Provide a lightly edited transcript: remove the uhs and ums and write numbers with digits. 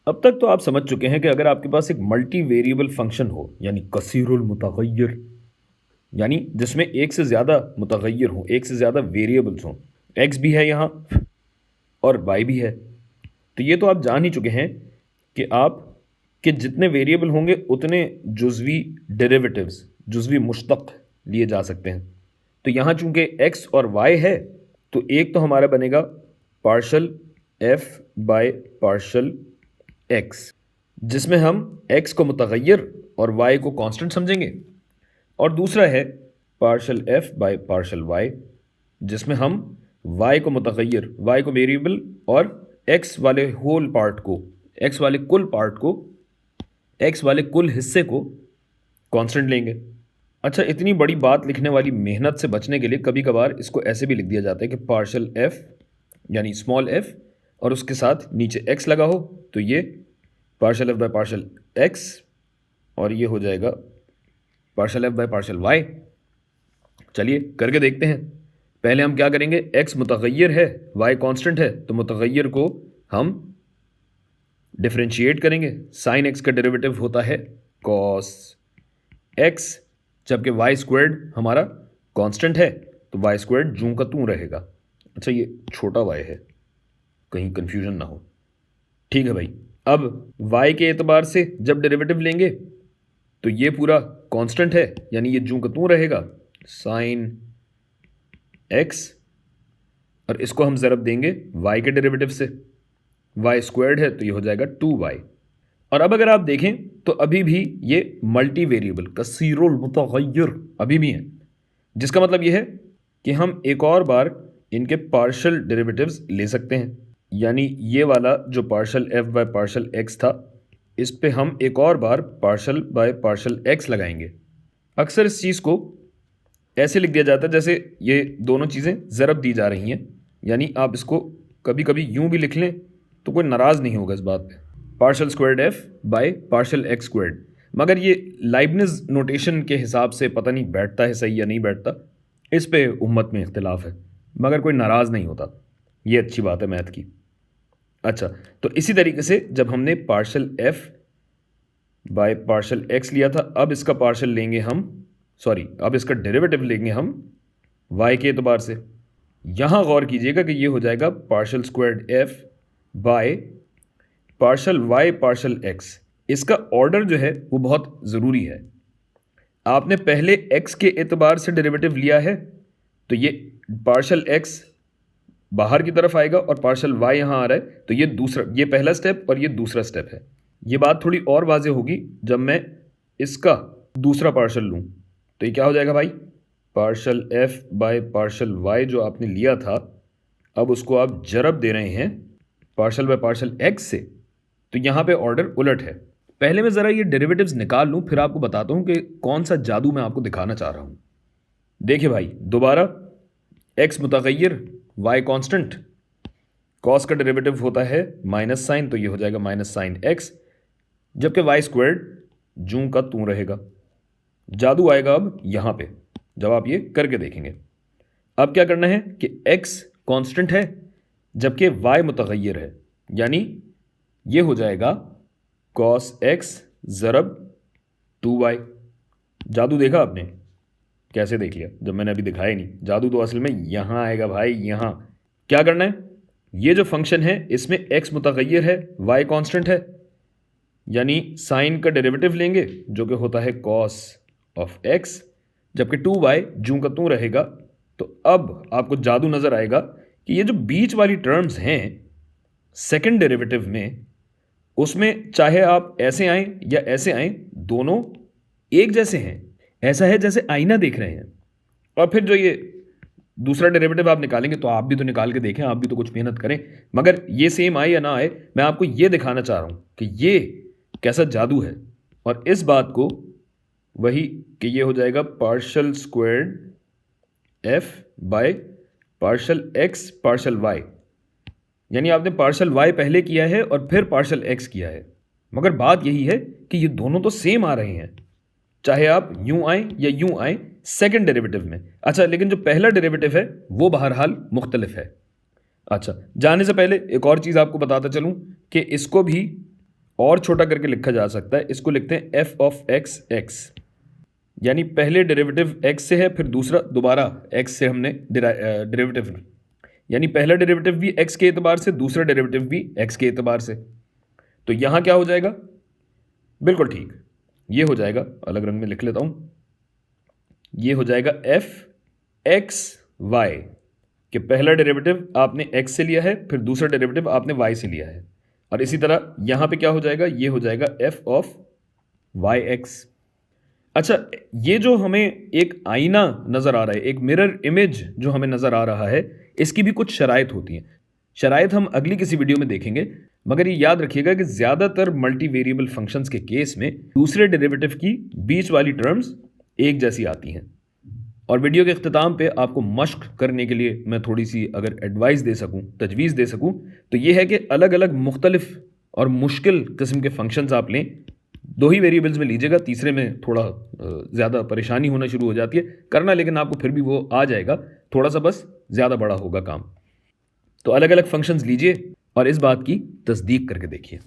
अब तक तो आप समझ चुके हैं कि अगर आपके पास एक मल्टी वेरिएबल फंक्शन हो यानी कसीरुल मुतगय्यर, यानी जिसमें एक से ज़्यादा मुतगय्यर हों, एक से ज़्यादा वेरिएबल्स हों, एक्स भी है यहाँ और वाई भी है, तो ये तो आप जान ही चुके हैं कि आप के जितने वेरिएबल होंगे उतने जुज़वी डेरिवेटिव्स, जुज़वी मुश्तक लिए जा सकते हैं। तो यहाँ चूंकि एक्स और वाई है तो एक तो हमारा बनेगा partial F by partial x, जिसमें हम एक्स को मुतगय्यर और वाई को कांस्टेंट समझेंगे, और दूसरा है partial F by partial Y, जिसमें हम वाई को मुतगय्यर, वाई को वेरिएबल और एक्स वाले होल पार्ट को, एक्स वाले कुल पार्ट को, एक्स वाले कुल हिस्से को कांस्टेंट लेंगे। अच्छा, इतनी बड़ी बात लिखने वाली मेहनत से बचने के लिए कभी कभार इसको ऐसे भी लिख दिया जाता है कि पार्शल एफ यानी स्मॉल एफ और उसके साथ नीचे एक्स लगा हो, तो ये partial F by partial X और ये हो जाएगा partial F by partial Y. चलिए करके देखते हैं। पहले हम क्या करेंगे, एक्स मुतगय्यर है, वाई कांस्टेंट है, तो मुतगय्यर को हम डिफरेंशिएट करेंगे। साइन एक्स का डेरिवेटिव होता है कॉस एक्स, जबकि वाई स्क्वायर्ड हमारा कांस्टेंट है तो वाई स्क्वायर्ड जूं का तूं रहेगा। अच्छा, ये छोटा वाई है, कहीं कंफ्यूजन ना हो। ठीक है भाई, अब वाई के एतबार से जब डेरिवेटिव लेंगे तो ये पूरा कांस्टेंट है, यानी ये जूं का तूं रहेगा साइन एक्स, और इसको हम ज़रब देंगे वाई के डेरिवेटिव से, वाई स्क्वायर्ड है तो ये हो जाएगा 2y। और अब अगर आप देखें तो अभी भी ये मल्टी वेरिएबल कसीरुल मुतगय्यर अभी भी है, जिसका मतलब ये है कि हम एक और बार इनके पार्शल डेरिवेटिव्स ले सकते हैं। यानी ये वाला जो partial F by partial x था, इस पे हम एक और बार पार्शल बाय पार्शल एक्स लगाएंगे। अक्सर इस चीज़ को ऐसे लिख दिया जाता है जैसे ये दोनों चीज़ें ज़रब दी जा रही हैं, यानी आप इसको कभी कभी यूं भी लिख लें तो कोई नाराज़ नहीं होगा इस बात पे, partial squared F by partial x squared. मगर ये लाइब्निज नोटेशन के हिसाब से पता नहीं बैठता है सही या नहीं बैठता, इस पे उम्मत में इख्तिलाफ है, मगर कोई नाराज़ नहीं होता, ये अच्छी बात है मैथ की। अच्छा, तो इसी तरीके से जब हमने partial F by partial x लिया था, अब इसका पार्शल लेंगे हम, सॉरी अब इसका डेरिवेटिव लेंगे हम y के एतबार से। यहाँ गौर कीजिएगा कि ये हो जाएगा partial squared F by partial y partial x। इसका ऑर्डर जो है वो बहुत ज़रूरी है। आपने पहले x के एतबार से डेरिवेटिव लिया है तो ये पार्शल x बाहर की तरफ आएगा और पार्शल y यहाँ आ रहा है, तो ये दूसरा, ये पहला स्टेप और ये दूसरा स्टेप है। ये बात थोड़ी और वाजे होगी जब मैं इसका दूसरा पार्शल लूँ, तो ये क्या हो जाएगा भाई, partial f by partial y जो आपने लिया था, अब उसको आप जरब दे रहे हैं पार्शल बाय पार्शल x से, तो यहाँ पे ऑर्डर उलट है। पहले मैं ज़रा ये डेरिवेटिव्स निकाल लूँ, फिर आपको बताता हूँ कि कौन सा जादू मैं आपको दिखाना चाह रहा हूँ। देखिए भाई, दोबारा x मुतगय्यर y कांस्टेंट, कॉस का डेरिवेटिव होता है माइनस साइन, तो ये हो जाएगा माइनस साइन x, जबकि वाई स्क्वायर्ड जूं का तूं रहेगा। जादू आएगा अब यहाँ पे जब आप ये करके देखेंगे। अब क्या करना है कि x कांस्टेंट है जबकि y मुतगय्यर है, यानी ये हो जाएगा cos x ज़रब 2y। जादू देखा आपने, कैसे देख लिया जब मैंने अभी दिखाया ही नहीं। जादू तो असल में यहाँ आएगा भाई। यहाँ क्या करना है, ये जो फंक्शन है इसमें x मुतगय्यर है, y कांस्टेंट है, यानी साइन का डेरिवेटिव लेंगे जो कि होता है कॉस ऑफ x, जबकि 2y जूं का तूं रहेगा। तो अब आपको जादू नज़र आएगा कि ये जो बीच वाली टर्म्स हैं सेकंड डेरिवेटिव में, उसमें चाहे आप ऐसे आएँ या ऐसे आएँ, दोनों एक जैसे हैं। ऐसा है जैसे आईना देख रहे हैं। और फिर जो ये दूसरा डेरिवेटिव आप निकालेंगे, तो आप भी तो निकाल के देखें, आप भी तो कुछ मेहनत करें, मगर ये सेम आए या ना आए, मैं आपको ये दिखाना चाह रहा हूँ कि ये कैसा जादू है। और इस बात को वही कि ये हो जाएगा partial squared F by partial X partial Y, यानी आपने पार्शल वाई पहले किया है और फिर पार्शल एक्स किया है, मगर बात यही है कि ये दोनों तो सेम आ रहे हैं, चाहे आप यूं आए या यूं आए सेकंड डेरिवेटिव में। अच्छा, लेकिन जो पहला डेरिवेटिव है वो बहरहाल मुख्तलिफ है। अच्छा, जाने से पहले एक और चीज़ आपको बताता चलूं कि इसको भी और छोटा करके लिखा जा सकता है, इसको लिखते हैं एफ ऑफ एक्स एक्स, यानी पहले डेरिवेटिव एक्स से है, फिर दूसरा दोबारा एक्स से हमने डेरिवेटिव, यानी पहला डेरिवेटिव भी एक्स के एतबार से, दूसरा डेरिवेटिव भी एक्स के एतबार से। तो यहां क्या हो जाएगा, बिल्कुल ठीक, ये हो जाएगा, अलग रंग में लिख लेता हूं, ये हो जाएगा एफ एक्स वाई, कि पहला डेरिवेटिव आपने एक्स से लिया है, फिर दूसरा डेरिवेटिव आपने वाई से लिया है। और इसी तरह यहां पे क्या हो जाएगा, ये हो जाएगा एफ ऑफ वाई एक्स। अच्छा, ये जो हमें एक आईना नज़र आ रहा है, एक मिरर इमेज जो हमें नज़र आ रहा है, इसकी भी कुछ शराइत होती हैं। शराइत हम अगली किसी वीडियो में देखेंगे, मगर ये याद रखिएगा कि ज़्यादातर मल्टी वेरिएबल फंक्शंस के केस में दूसरे डेरिवेटिव की बीच वाली टर्म्स एक जैसी आती हैं। और वीडियो के अख्ताम पे आपको मश्क करने के लिए मैं थोड़ी सी अगर एडवाइस दे सकूं, तजवीज़ दे सकूं, तो ये है कि अलग अलग मुख्तलिफ और मुश्किल किस्म के फंक्शंस आप लें, दो ही वेरिएबल्स में लीजिएगा, तीसरे में थोड़ा ज़्यादा परेशानी होना शुरू हो जाती है करना, लेकिन आपको फिर भी वो आ जाएगा, थोड़ा सा बस ज़्यादा बड़ा होगा काम। तो अलग अलग फंक्शंस लीजिए और इस बात की तस्दीक करके देखिए।